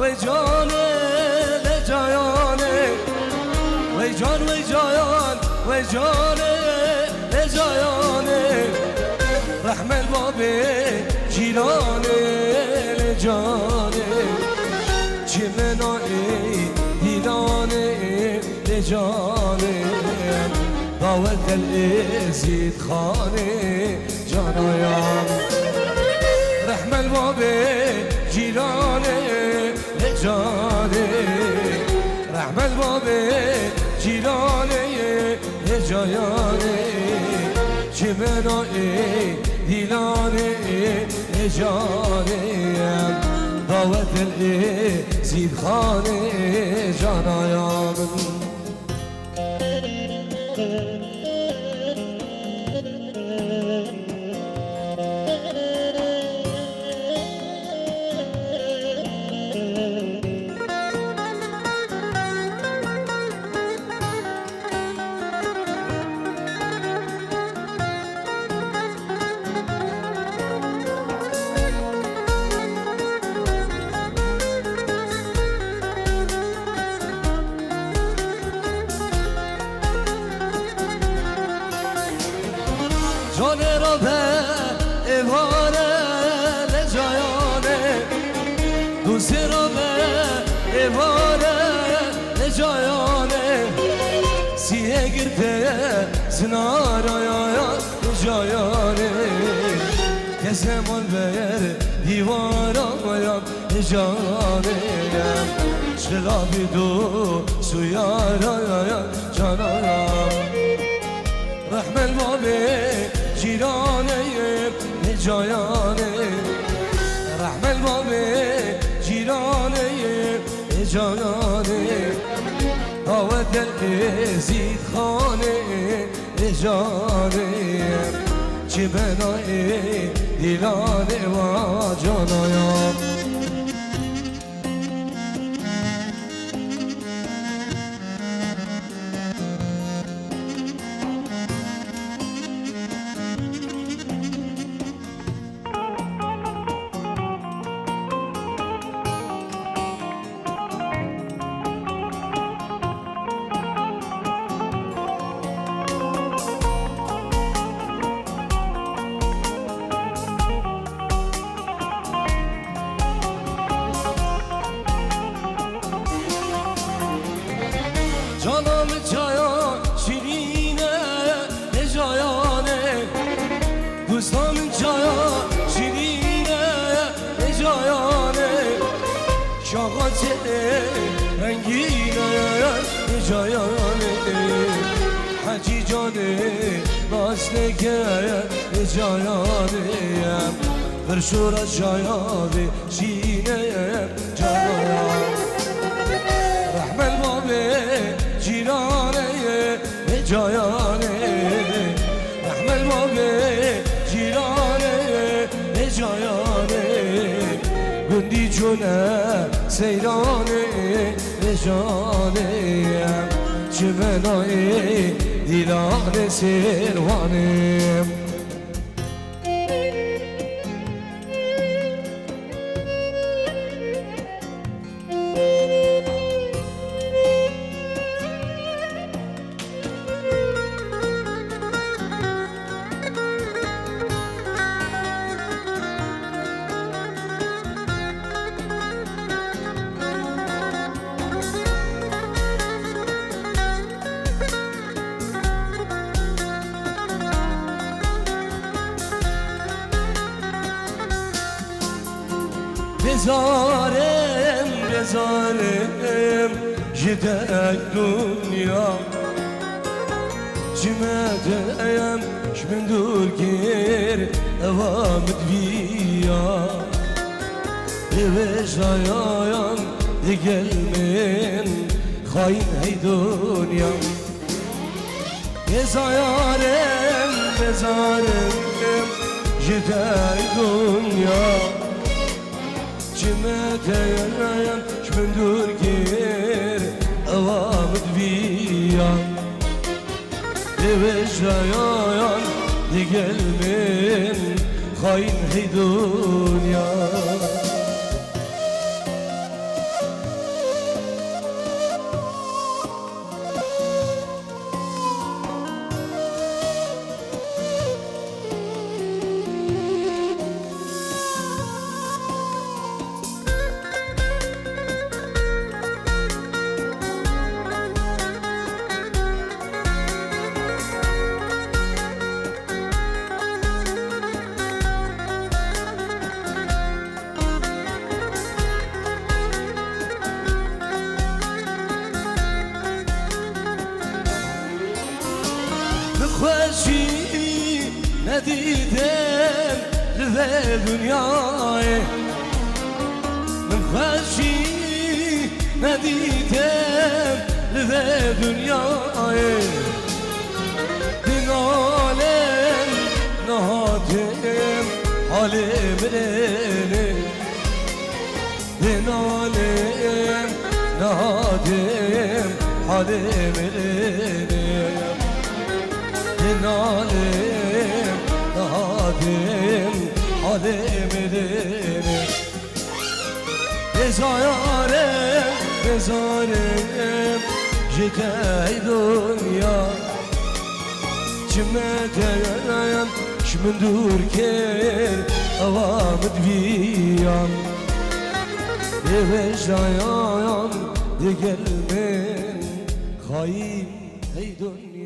وی جانه لجایانه وی جان وی جایان وی جانه لجایانه رحم الباب جیرانه لجانه چمنای دیلانه لجانه دعوت الازید خانه جانایان رحم الباب جیرانه لجانه رحم الباب جیرانه لجایانه چمنای دیلانه لجانه دعوت الازید خانه جانایان جان را به ایوانه لجایانه دوست را به ایوانه لجایانه سیه گرده زنارایان لجایانه که زمان بیر دیوارایان لجانه شلابی دو سویارایان جانایان رحم الباب جیرانه جایانه رحم الباب جیرانه جایانه دعوت الازید خانه جانه چه بنای دیلانه و جانایان جانم جایان شیرینه جایانه دوستان جایان شیرینه جایانه شاقات رنگینه جایانه حجی جانه ناسنگه جایانه برشور جایانه شینه جایانه رحم الباب جیرانه جایانه رحم الباب جیرانه جایانه گندی جونه سیرانه جانه چمنای دیلان سیروانه بزارم بزارم جدك دنيا جمعتم شمن دور كير اوامد بيا بجايان دقل من خاين هي دنيا بزارم بزارم جدك دنيا جمعتين شمن دور كير اوامد بيا بجايان دقل من خاين هي دنيا ندیدم لذه دنیای من خوشی ندیدم لذه دنیای دین عالم نهادم حال منه دین عالم نهادم حال منه دین عالم نهادم حال منه بزارم بزارم جتای دنیا چمتایم شمن دور کرد اوامد بیام یوشایم دیگل من خواهیم ای دنیا